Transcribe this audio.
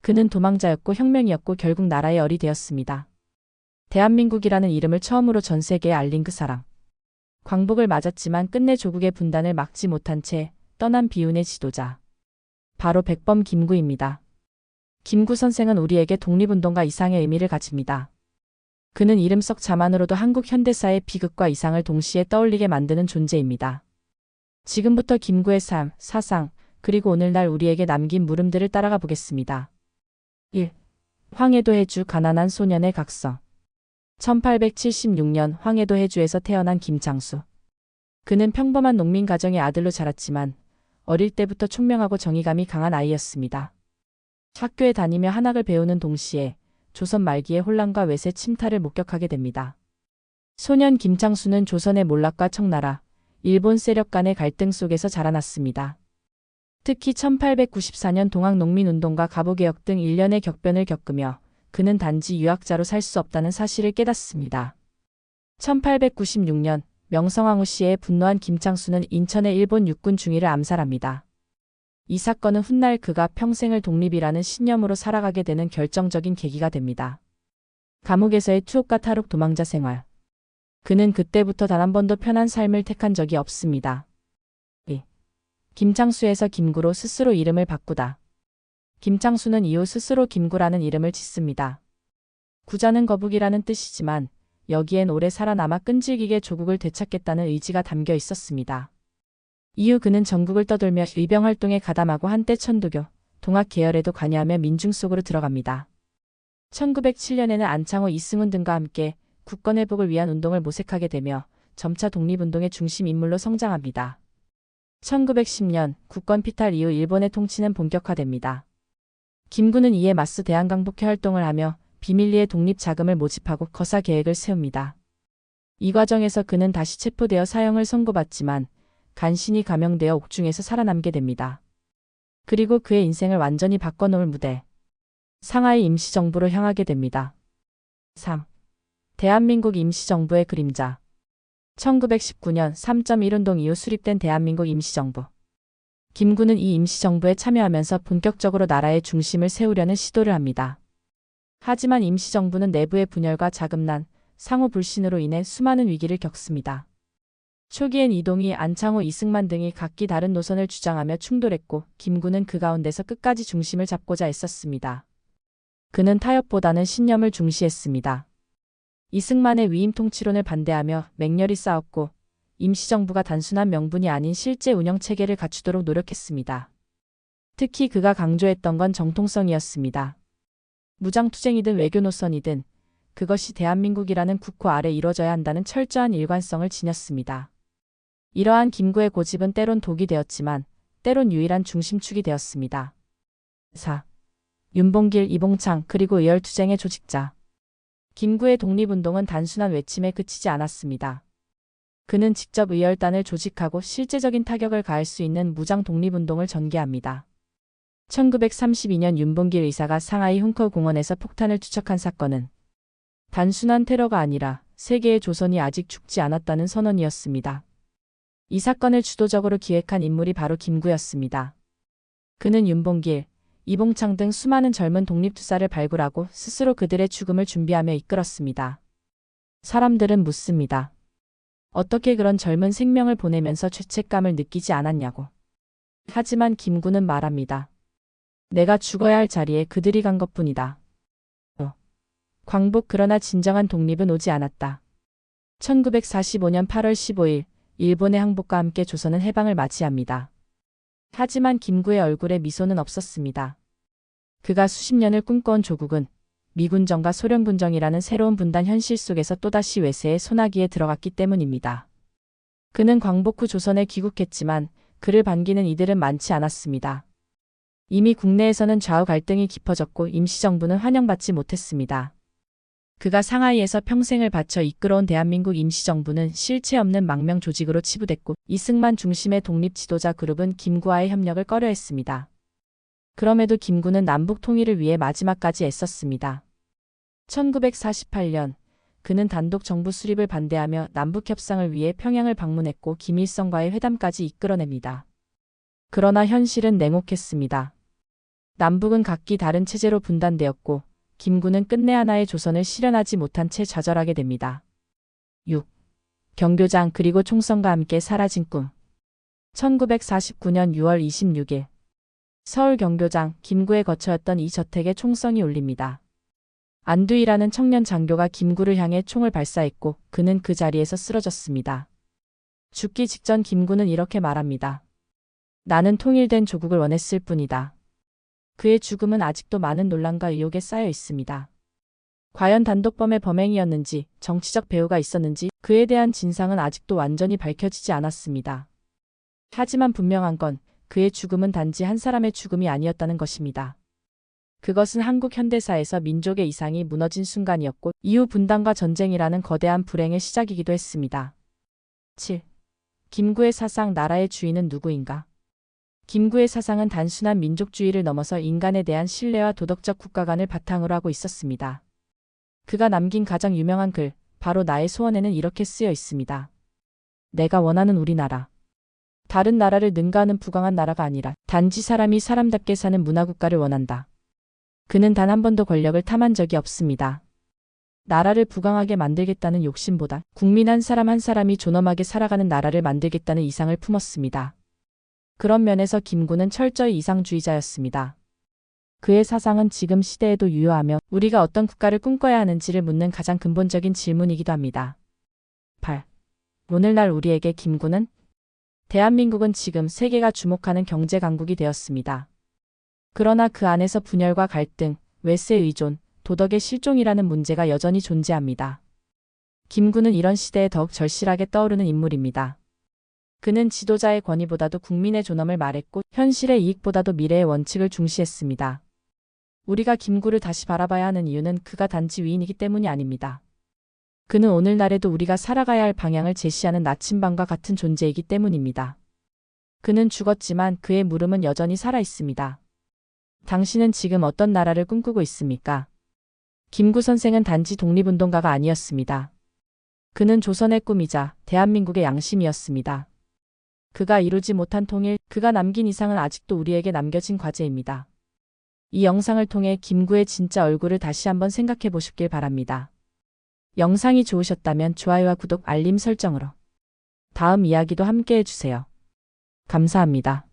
그는 도망자였고 혁명이었고 결국 나라의 열이 되었습니다. 대한민국이라는 이름을 처음으로 전 세계에 알린 그 사람. 광복을 맞았지만 끝내 조국의 분단을 막지 못한 채 떠난 비운의 지도자. 바로 백범 김구입니다. 김구 선생은 우리에게 독립운동가 이상의 의미를 가집니다. 그는 이름 속 자만으로도 한국 현대사의 비극과 이상을 동시에 떠올리게 만드는 존재입니다. 지금부터 김구의 삶, 사상, 그리고 오늘날 우리에게 남긴 물음들을 따라가 보겠습니다. 1. 황해도 해주 가난한 소년의 각성. 1876년 황해도 해주에서 태어난 김창수. 그는 평범한 농민 가정의 아들로 자랐지만 어릴 때부터 총명하고 정의감이 강한 아이였습니다. 학교에 다니며 한학을 배우는 동시에 조선 말기의 혼란과 외세 침탈을 목격하게 됩니다. 소년 김창수는 조선의 몰락과 청나라, 일본 세력 간의 갈등 속에서 자라났습니다. 특히 1894년 동학농민운동과 갑오개혁 등 일련의 격변을 겪으며 그는 단지 유학자로 살 수 없다는 사실을 깨닫습니다. 1896년 명성황후 시에 분노한 김창수는 인천의 일본 육군 중위를 암살합니다. 이 사건은 훗날 그가 평생을 독립이라는 신념으로 살아가게 되는 결정적인 계기가 됩니다. 감옥에서의 투옥과 탈옥 도망자 생활. 그는 그때부터 단 한 번도 편한 삶을 택한 적이 없습니다. 2. 김창수에서 김구로 스스로 이름을 바꾸다. 김창수는 이후 스스로 김구라는 이름을 짓습니다. 구자는 거북이라는 뜻이지만 여기엔 오래 살아남아 끈질기게 조국을 되찾겠다는 의지가 담겨 있었습니다. 이후 그는 전국을 떠돌며 의병활동에 가담하고 한때 천도교, 동학 계열에도 관여하며 민중 속으로 들어갑니다. 1907년에는 안창호, 이승훈 등과 함께 국권회복을 위한 운동을 모색하게 되며 점차 독립운동의 중심 인물로 성장합니다. 1910년 국권 피탈 이후 일본의 통치는 본격화됩니다. 김구는 이에 맞서 대한강복회 활동을 하며 비밀리에 독립 자금을 모집하고 거사 계획을 세웁니다. 이 과정에서 그는 다시 체포되어 사형을 선고받지만 간신히 감형되어 옥중에서 살아남게 됩니다. 그리고 그의 인생을 완전히 바꿔놓을 무대. 상하이 임시정부로 향하게 됩니다. 3. 대한민국 임시정부의 그림자. 1919년 3.1운동 이후 수립된 대한민국 임시정부. 김구는 이 임시정부에 참여하면서 본격적으로 나라의 중심을 세우려는 시도를 합니다. 하지만 임시정부는 내부의 분열과 자금난, 상호 불신으로 인해 수많은 위기를 겪습니다. 초기엔 이동희, 안창호, 이승만 등이 각기 다른 노선을 주장하며 충돌했고 김구는 그 가운데서 끝까지 중심을 잡고자 애썼습니다. 그는 타협보다는 신념을 중시했습니다. 이승만의 위임 통치론을 반대하며 맹렬히 싸웠고 임시정부가 단순한 명분이 아닌 실제 운영체계를 갖추도록 노력했습니다. 특히 그가 강조했던 건 정통성이었습니다. 무장투쟁이든 외교노선이든 그것이 대한민국이라는 국호 아래 이루어져야 한다는 철저한 일관성을 지녔습니다. 이러한 김구의 고집은 때론 독이 되었지만 때론 유일한 중심축이 되었습니다. 4. 윤봉길, 이봉창 그리고 의열투쟁의 조직자. 김구의 독립운동은 단순한 외침에 그치지 않았습니다. 그는 직접 의열단을 조직하고 실제적인 타격을 가할 수 있는 무장 독립운동을 전개합니다. 1932년 윤봉길 의사가 상하이 훈커 공원에서 폭탄을 투척한 사건은 단순한 테러가 아니라 세계의 조선이 아직 죽지 않았다는 선언이었습니다. 이 사건을 주도적으로 기획한 인물이 바로 김구였습니다. 그는 윤봉길, 이봉창 등 수많은 젊은 독립투사를 발굴하고 스스로 그들의 죽음을 준비하며 이끌었습니다. 사람들은 묻습니다. 어떻게 그런 젊은 생명을 보내면서 죄책감을 느끼지 않았냐고. 하지만 김구는 말합니다. 내가 죽어야 할 자리에 그들이 간 것뿐이다. 광복 그러나 진정한 독립은 오지 않았다. 1945년 8월 15일 일본의 항복과 함께 조선은 해방을 맞이합니다. 하지만 김구의 얼굴에 미소는 없었습니다. 그가 수십 년을 꿈꿔온 조국은 미군정과 소련군정이라는 새로운 분단 현실 속에서 또다시 외세의 소나기에 들어갔기 때문입니다. 그는 광복 후 조선에 귀국했지만 그를 반기는 이들은 많지 않았습니다. 이미 국내에서는 좌우 갈등이 깊어졌고 임시정부는 환영받지 못했습니다. 그가 상하이에서 평생을 바쳐 이끌어온 대한민국 임시정부는 실체 없는 망명 조직으로 치부됐고 이승만 중심의 독립 지도자 그룹은 김구와의 협력을 꺼려했습니다. 그럼에도 김구는 남북 통일을 위해 마지막까지 애썼습니다. 1948년 그는 단독 정부 수립을 반대하며 남북 협상을 위해 평양을 방문했고 김일성과의 회담까지 이끌어냅니다. 그러나 현실은 냉혹했습니다. 남북은 각기 다른 체제로 분단되었고 김구는 끝내 하나의 조선을 실현하지 못한 채 좌절하게 됩니다. 6. 경교장 그리고 총선과 함께 사라진 꿈. 1949년 6월 26일 서울 경교장 김구의 거처였던 이 저택에 총성이 울립니다. 안두희라는 청년 장교가 김구를 향해 총을 발사했고 그는 그 자리에서 쓰러졌습니다. 죽기 직전 김구는 이렇게 말합니다. 나는 통일된 조국을 원했을 뿐이다. 그의 죽음은 아직도 많은 논란과 의혹에 쌓여 있습니다. 과연 단독범의 범행이었는지 정치적 배후가 있었는지 그에 대한 진상은 아직도 완전히 밝혀지지 않았습니다. 하지만 분명한 건 그의 죽음은 단지 한 사람의 죽음이 아니었다는 것입니다. 그것은 한국 현대사에서 민족의 이상이 무너진 순간이었고 이후 분단과 전쟁이라는 거대한 불행의 시작이기도 했습니다. 7. 김구의 사상 나라의 주인은 누구인가? 김구의 사상은 단순한 민족주의를 넘어서 인간에 대한 신뢰와 도덕적 국가관을 바탕으로 하고 있었습니다. 그가 남긴 가장 유명한 글, 바로 나의 소원에는 이렇게 쓰여 있습니다. 내가 원하는 우리나라. 다른 나라를 능가하는 부강한 나라가 아니라 단지 사람이 사람답게 사는 문화국가를 원한다. 그는 단 한 번도 권력을 탐한 적이 없습니다. 나라를 부강하게 만들겠다는 욕심보다 국민 한 사람 한 사람이 존엄하게 살아가는 나라를 만들겠다는 이상을 품었습니다. 그런 면에서 김구는 철저히 이상주의자였습니다. 그의 사상은 지금 시대에도 유효하며 우리가 어떤 국가를 꿈꿔야 하는지를 묻는 가장 근본적인 질문이기도 합니다. 8. 오늘날 우리에게 김구는? 대한민국은 지금 세계가 주목하는 경제 강국이 되었습니다. 그러나 그 안에서 분열과 갈등, 외세 의존, 도덕의 실종이라는 문제가 여전히 존재합니다. 김구는 이런 시대에 더욱 절실하게 떠오르는 인물입니다. 그는 지도자의 권위보다도 국민의 존엄을 말했고 현실의 이익보다도 미래의 원칙을 중시했습니다. 우리가 김구를 다시 바라봐야 하는 이유는 그가 단지 위인이기 때문이 아닙니다. 그는 오늘날에도 우리가 살아가야 할 방향을 제시하는 나침반과 같은 존재이기 때문입니다. 그는 죽었지만 그의 물음은 여전히 살아있습니다. 당신은 지금 어떤 나라를 꿈꾸고 있습니까? 김구 선생은 단지 독립운동가가 아니었습니다. 그는 조선의 꿈이자 대한민국의 양심이었습니다. 그가 이루지 못한 통일, 그가 남긴 이상은 아직도 우리에게 남겨진 과제입니다. 이 영상을 통해 김구의 진짜 얼굴을 다시 한번 생각해 보시길 바랍니다. 영상이 좋으셨다면 좋아요와 구독, 알림 설정으로 다음 이야기도 함께 해주세요. 감사합니다.